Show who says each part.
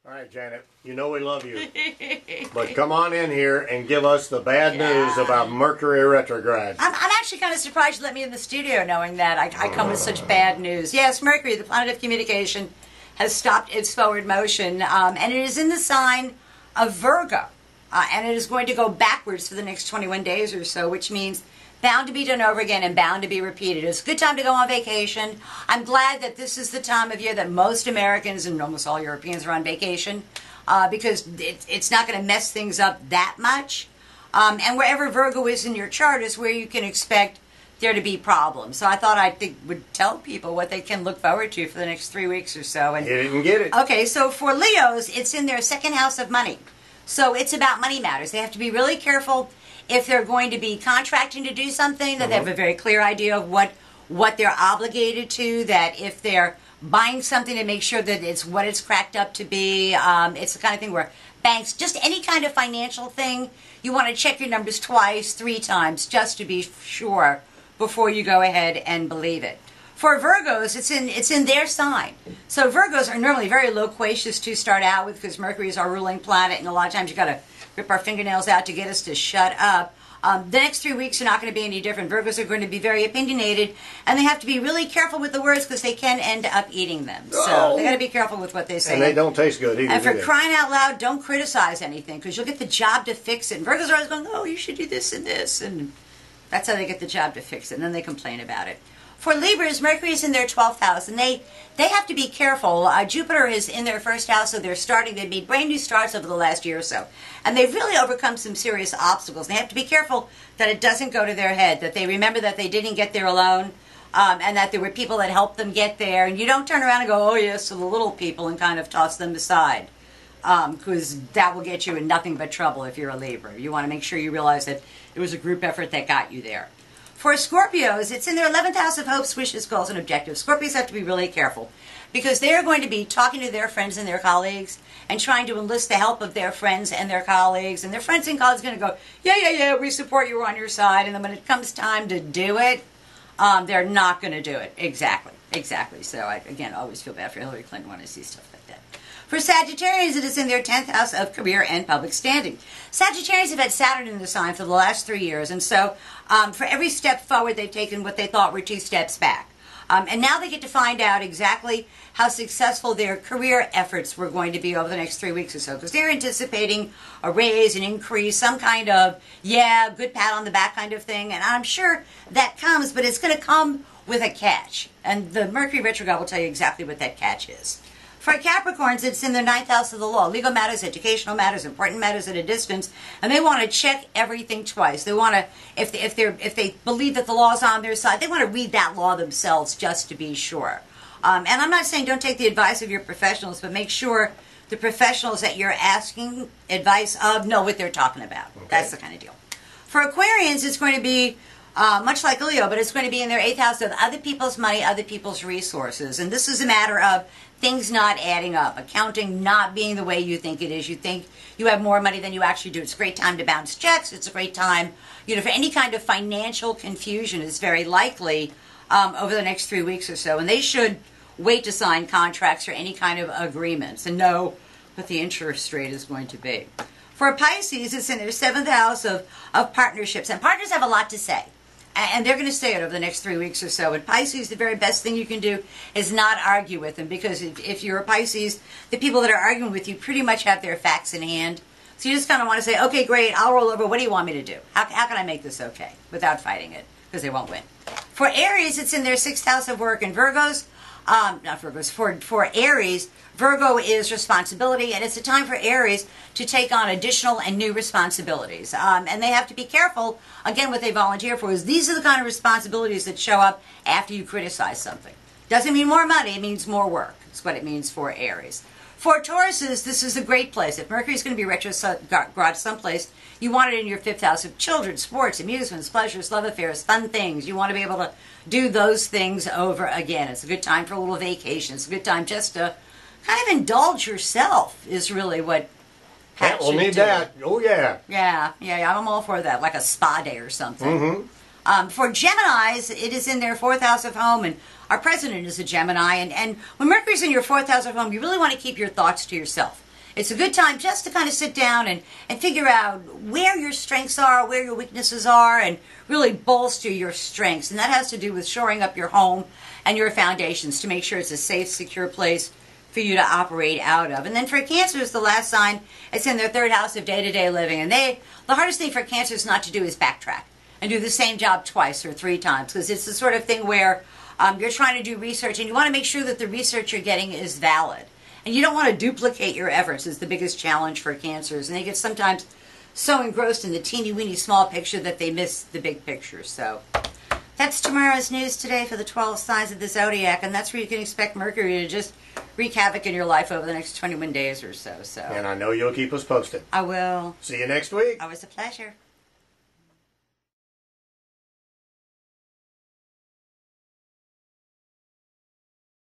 Speaker 1: All right, Janet, you know we love you. But come on in here and give us the bad news about Mercury retrograde.
Speaker 2: I'm actually kind of surprised you let me in the studio knowing that I come with such bad news. Yes, Mercury, the planet of communication, has stopped its forward motion, and it is in the sign of Virgo. And it is going to go backwards for the next 21 days or so, which means bound to be done over again and bound to be repeated. It's a good time to go on vacation. I'm glad that this is the time of year that most Americans and almost all Europeans are on vacation because it's not going to mess things up that much. And wherever Virgo is in your chart is where you can expect there to be problems. So I thought I would tell people what they can look forward to for the next 3 weeks or so. And
Speaker 1: hit it and get it.
Speaker 2: Okay, so for Leos, it's in their second house of money. So it's about money matters. They have to be really careful if they're going to be contracting to do something, that they have a very clear idea of what they're obligated to, that if they're buying something, to make sure that it's what it's cracked up to be. It's the kind of thing where banks, just any kind of financial thing, you want to check your numbers twice, 3 times, just to be sure before you go ahead and believe it. For Virgos, it's in their sign. So Virgos are normally very loquacious to start out with because Mercury is our ruling planet, and a lot of times you got to rip our fingernails out to get us to shut up. The next 3 weeks are not going to be any different. Virgos are going to be very opinionated, and they have to be really careful with the words because they can end up eating them. So they got to be careful with what they say.
Speaker 1: And they don't taste good either.
Speaker 2: And for crying out loud, don't criticize anything because you'll get the job to fix it. And Virgos are always going, oh, you should do this and this, and that's how they get the job to fix it. And then they complain about it. For Libras, Mercury is in their 12th house, and they have to be careful. Jupiter is in their first house, so they've made brand new starts over the last year or so. And they've really overcome some serious obstacles. They have to be careful that it doesn't go to their head, that they remember that they didn't get there alone, and that there were people that helped them get there. And you don't turn around and go, oh yes, to the little people, and kind of toss them aside, because that will get you in nothing but trouble if you're a Libra. You want to make sure you realize that it was a group effort that got you there. For Scorpios, it's in their 11th house of hopes, wishes, goals, and objectives. Scorpios have to be really careful because they're going to be talking to their friends and their colleagues and trying to enlist the help of their friends and their colleagues. And their friends and colleagues are going to go, yeah, we support you, we're on your side. And then when it comes time to do it, they're not going to do it. Exactly. So I, again, always feel bad for Hillary Clinton when I see stuff like that. For Sagittarians, it is in their 10th house of career and public standing. Sagittarians have had Saturn in the sign for the last 3 years, and so for every step forward, they've taken what they thought were 2 steps back. And now they get to find out exactly how successful their career efforts were going to be over the next 3 weeks or so, because they're anticipating a raise, an increase, some kind of, good pat on the back kind of thing, and I'm sure that comes, but it's going to come with a catch. And the Mercury retrograde will tell you exactly what that catch is. For Capricorns, it's in their 9th house of the law. Legal matters, educational matters, important matters at a distance, and they want to check everything twice. They want to, if they believe that the law is on their side, they want to read that law themselves just to be sure. And I'm not saying don't take the advice of your professionals, but make sure the professionals that you're asking advice of know what they're talking about. Okay. That's the kind of deal. For Aquarians, it's going to be much like Leo, but it's going to be in their 8th house of other people's money, other people's resources. And this is a matter of things not adding up, accounting not being the way you think it is. You think you have more money than you actually do. It's a great time to bounce checks. It's a great time, for any kind of financial confusion is very likely over the next 3 weeks or so. And they should wait to sign contracts or any kind of agreements and know what the interest rate is going to be. For Pisces, it's in their 7th house of partnerships. And partners have a lot to say. And they're going to say it over the next 3 weeks or so. And Pisces, the very best thing you can do is not argue with them. Because if you're a Pisces, the people that are arguing with you pretty much have their facts in hand. So you just kind of want to say, okay, great, I'll roll over. What do you want me to do? How can I make this okay without fighting it? Because they won't win. For Aries, it's in their 6th house of work. And Virgos, for Aries, Virgo is responsibility, and it's a time for Aries to take on additional and new responsibilities. And they have to be careful, again, what they volunteer for is these are the kind of responsibilities that show up after you criticize something. Doesn't mean more money, it means more work. That's what it means for Aries. For Tauruses, this is a great place. If Mercury's going to be retrograde someplace, you want it in your 5th house of children, sports, amusements, pleasures, love affairs, fun things. You want to be able to do those things over again. It's a good time for a little vacation. It's a good time just to kind of indulge yourself is really what
Speaker 1: Pat will need that. Oh, yeah.
Speaker 2: Yeah, I'm all for that, like a spa day or something. For Geminis, it is in their 4th house of home, and our president is a Gemini. And when Mercury's in your 4th house of home, you really want to keep your thoughts to yourself. it's a good time just to kind of sit down and figure out where your strengths are, where your weaknesses are, and really bolster your strengths. And that has to do with shoring up your home and your foundations to make sure it's a safe, secure place for you to operate out of. And then for Cancers, the last sign, it's in their third house of day-to-day living. And the hardest thing for Cancers not to do is backtrack and do the same job twice or 3 times, because it's the sort of thing where you're trying to do research and you want to make sure that the research you're getting is valid. And you don't want to duplicate your efforts is the biggest challenge for Cancers. And they get sometimes so engrossed in the teeny-weeny small picture that they miss the big picture. So that's tomorrow's news today for the 12 signs of the zodiac. And that's where you can expect Mercury to just wreak havoc in your life over the next 21 days or so.
Speaker 1: And I know you'll keep us posted.
Speaker 2: I will.
Speaker 1: See you next week.
Speaker 2: Always a pleasure.